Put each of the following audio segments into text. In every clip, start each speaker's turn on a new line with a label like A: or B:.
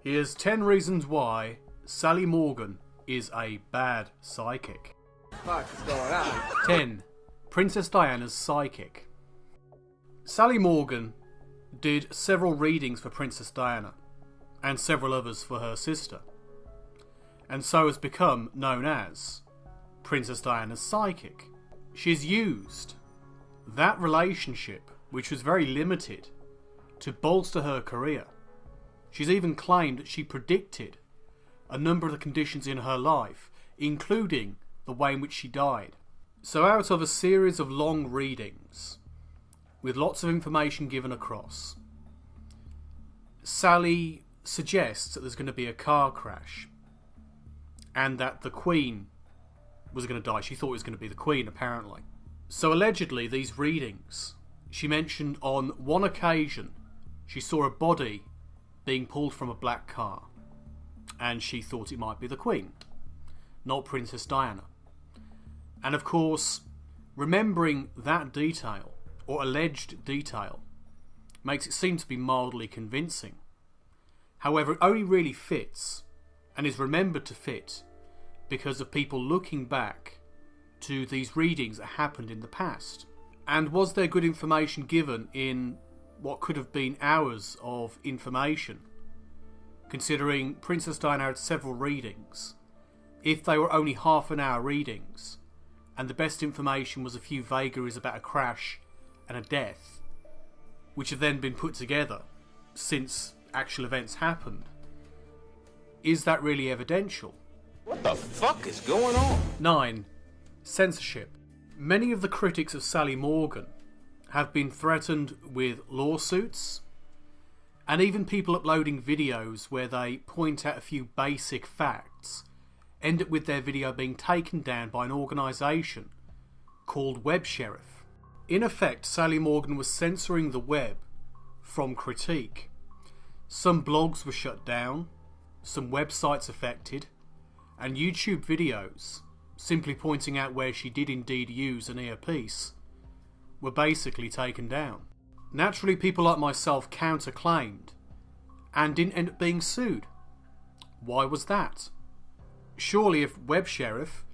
A: Here's 10 reasons why Sally Morgan is a bad psychic.
B: What is going on?
A: 10. Princess Diana's psychic. Sally Morgan did several readings for Princess Diana, and several others for her sister, and so has become known as Princess Diana's psychic. She's used that relationship, which was very limited, to bolster her career. She's even claimed that she predicted a number of the conditions in her life, including the way in which she died. So out of a series of long readings, with lots of information given across, Sally suggests that there's going to be a car crash, and that the Queen was going to die. She thought it was going to be the Queen, apparently. So allegedly, these readings, she mentioned on one occasion she saw a body being pulled from a black car, and she thought it might be the Queen, not Princess Diana. And of course, remembering that detail, or alleged detail, makes it seem to be mildly convincing. However, it only really fits, and is remembered to fit, because of people looking back to these readings that happened in the past. And was there good information given in what could have been hours of information? Considering Princess Diana had several readings, if they were only half-an-hour readings, and the best information was a few vagaries about a crash and a death, which have then been put together since actual events happened, is that really evidential?
B: What the fuck is going on?
A: 9. Censorship. Many of the critics of Sally Morgan have been threatened with lawsuits, and even people uploading videos where they point out a few basic facts end up with their video being taken down by an organisation called Web Sheriff. In effect, Sally Morgan was censoring the web from critique. Some blogs were shut down, some websites affected, and YouTube videos, simply pointing out where she did indeed use an earpiece, were basically taken down. Naturally, people like myself counterclaimed and didn't end up being sued. Why was that? Surely if Web Sheriff,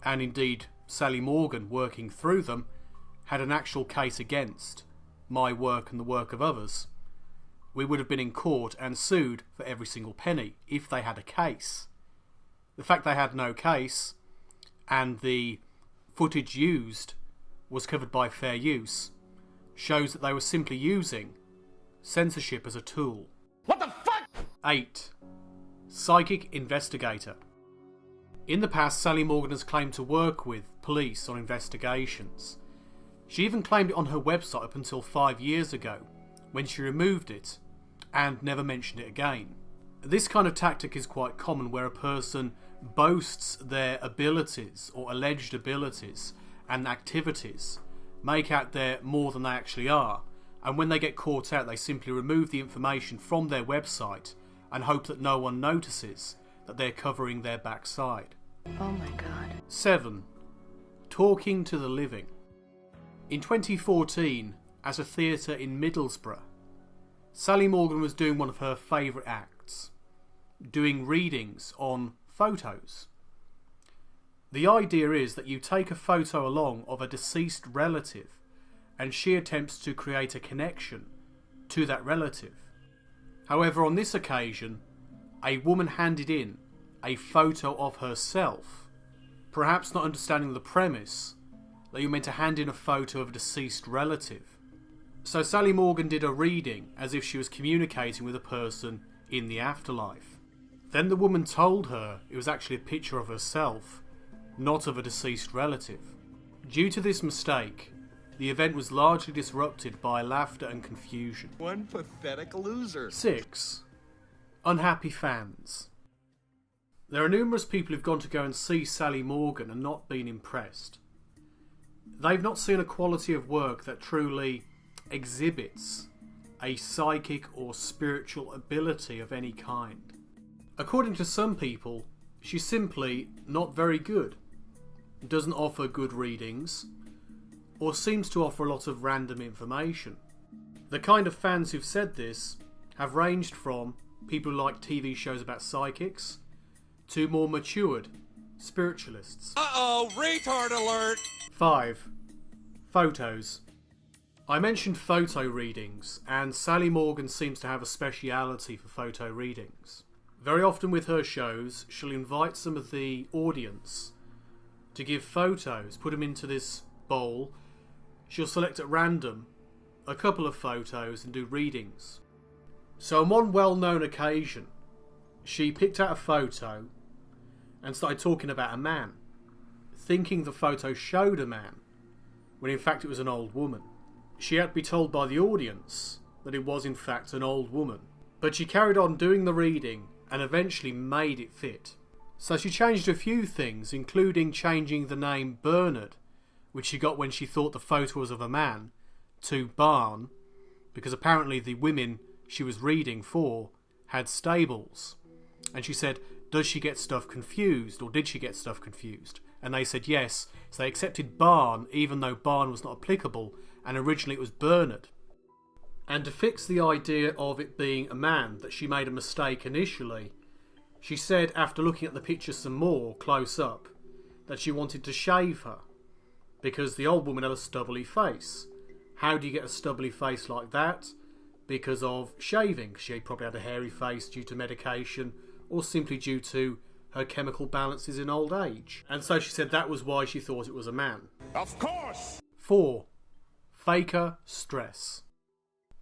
A: and indeed Sally Morgan working through them, had an actual case against my work and the work of others, we would have been in court and sued for every single penny if they had a case. The fact they had no case, and the footage used was covered by fair use, shows that they were simply using censorship as a tool.
B: What the fuck?
A: 8. Psychic investigator. In the past, Sally Morgan has claimed to work with police on investigations. She even claimed it on her website up until 5 years ago, when she removed it and never mentioned it again. This kind of tactic is quite common, where a person boasts their abilities or alleged abilities and activities, make out they're more than they actually are, and when they get caught out they simply remove the information from their website and hope that no one notices that they're covering their backside.
C: Oh my god.
A: 7. Talking to the living. In 2014, at a theatre in Middlesbrough, Sally Morgan was doing one of her favourite acts, doing readings on photos. The idea is that you take a photo along of a deceased relative, and she attempts to create a connection to that relative. However, on this occasion, a woman handed in a photo of herself, perhaps not understanding the premise that you're meant to hand in a photo of a deceased relative. So Sally Morgan did a reading as if she was communicating with a person in the afterlife. Then the woman told her it was actually a picture of herself, not of a deceased relative. Due to this mistake, the event was largely disrupted by laughter and confusion.
B: One pathetic loser.
A: 6. Unhappy fans. There are numerous people who've gone to go and see Sally Morgan and not been impressed. They've not seen a quality of work that truly exhibits a psychic or spiritual ability of any kind. According to some people, she's simply not very good, doesn't offer good readings, or seems to offer a lot of random information. The kind of fans who've said this have ranged from people who like TV shows about psychics, to more matured spiritualists.
C: Uh-oh, retard alert!
A: 5. Photos. I mentioned photo readings, and Sally Morgan seems to have a speciality for photo readings. Very often with her shows, she'll invite some of the audience to give photos, put them into this bowl. She'll select at random a couple of photos and do readings. So on one well-known occasion, she picked out a photo and started talking about a man, thinking the photo showed a man, when in fact it was an old woman. She had to be told by the audience that it was in fact an old woman. But she carried on doing the reading and eventually made it fit. So she changed a few things, including changing the name Bernard, which she got when she thought the photo was of a man, to Barn, because apparently the women she was reading for had stables. And she said, does she get stuff confused, or did she get stuff confused? And they said yes, so they accepted Barn even though Barn was not applicable, and originally it was Bernard. And to fix the idea of it being a man, that she made a mistake initially, she said after looking at the picture some more close up that she wanted to shave her because the old woman had a stubbly face. How do you get a stubbly face like that? Because of shaving. She probably had a hairy face due to medication or simply due to her chemical balances in old age. And so she said that was why she thought it was a man.
C: Of course!
A: 4. Faker stress.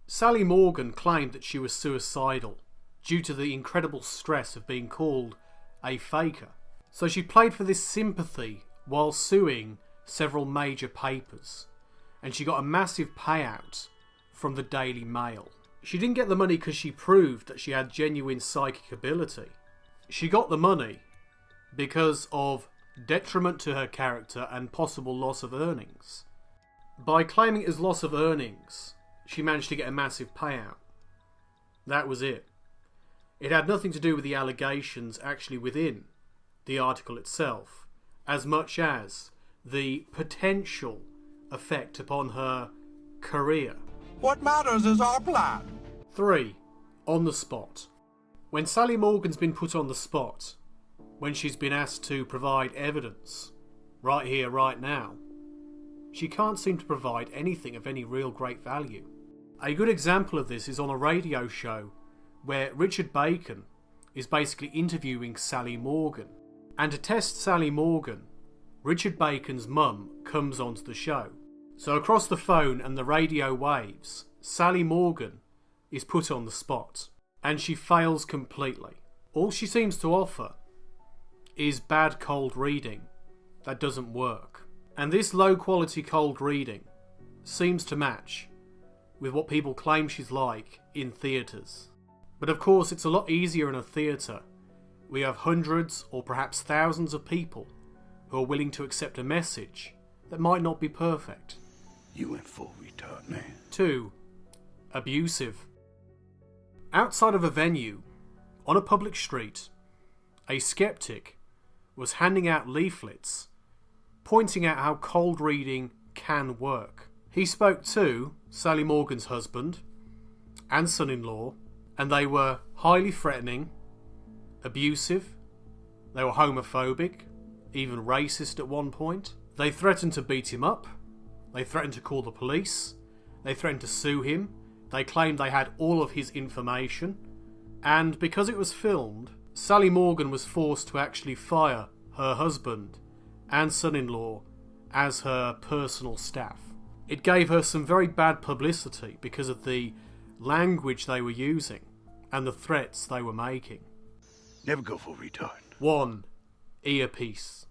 A: Sally Morgan claimed that she was suicidal due to the incredible stress of being called a faker. So she played for this sympathy while suing several major papers, and she got a massive payout from the Daily Mail. She didn't get the money because she proved that she had genuine psychic ability. She got the money because of detriment to her character and possible loss of earnings. By claiming it as loss of earnings, she managed to get a massive payout. That was it. It had nothing to do with the allegations actually within the article itself, as much as the potential effect upon her career.
C: What matters is our plan.
A: 3. On the spot. When Sally Morgan's been put on the spot, when she's been asked to provide evidence, right here, right now, she can't seem to provide anything of any real great value. A good example of this is on a radio show where Richard Bacon is basically interviewing Sally Morgan. And to test Sally Morgan, Richard Bacon's mum comes onto the show. So across the phone and the radio waves, Sally Morgan is put on the spot. And she fails completely. All she seems to offer is bad cold reading that doesn't work. And this low quality cold reading seems to match with what people claim she's like in theatres. But of course it's a lot easier in a theatre. We have hundreds or perhaps thousands of people who are willing to accept a message that might not be perfect.
C: You went full retard, man.
A: 2. Abusive. Outside of a venue, on a public street, a skeptic was handing out leaflets pointing out how cold reading can work. He spoke to Sally Morgan's husband and son-in-law, and they were highly threatening, abusive, they were homophobic, even racist at one point. They threatened to beat him up, they threatened to call the police, they threatened to sue him, they claimed they had all of his information, and because it was filmed, Sally Morgan was forced to actually fire her husband and son-in-law as her personal staff. It gave her some very bad publicity because of the language they were using and the threats they were making.
C: Never go full retard.
A: 1. Earpiece.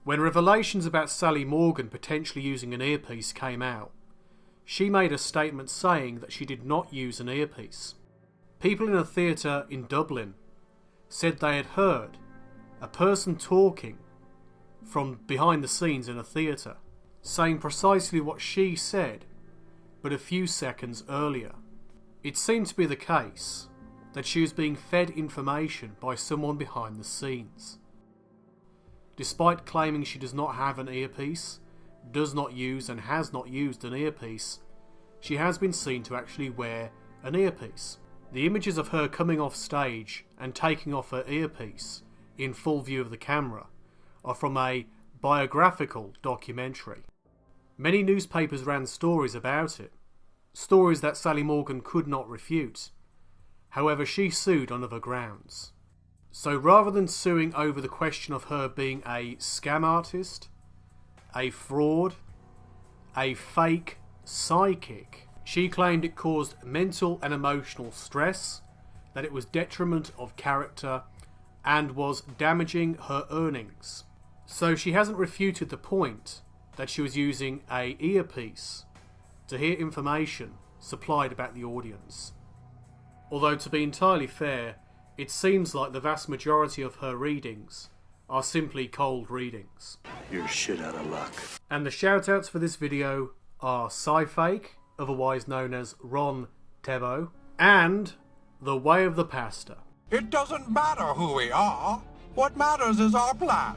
A: When revelations about Sally Morgan potentially using an earpiece came out, she made a statement saying that she did not use an earpiece. People in a theatre in Dublin said they had heard a person talking from behind the scenes in a theatre, saying precisely what she said, but a few seconds earlier. It seemed to be the case that she was being fed information by someone behind the scenes. Despite claiming she does not have an earpiece, does not use and has not used an earpiece, she has been seen to actually wear an earpiece. The images of her coming off stage and taking off her earpiece in full view of the camera are from a biographical documentary. Many newspapers ran stories about it, stories that Sally Morgan could not refute. However, she sued on other grounds. So rather than suing over the question of her being a scam artist, a fraud, a fake psychic, she claimed it caused mental and emotional stress, that it was detriment of character, and was damaging her earnings. So she hasn't refuted the point that she was using a earpiece to hear information supplied about the audience. Although, to be entirely fair, it seems like the vast majority of her readings are simply cold readings.
C: You're shit out of luck.
A: And the shoutouts for this video are Sci-Fake, otherwise known as Ron Tebo, and The Way of the Pastor.
C: It doesn't matter who we are. What matters is our plan.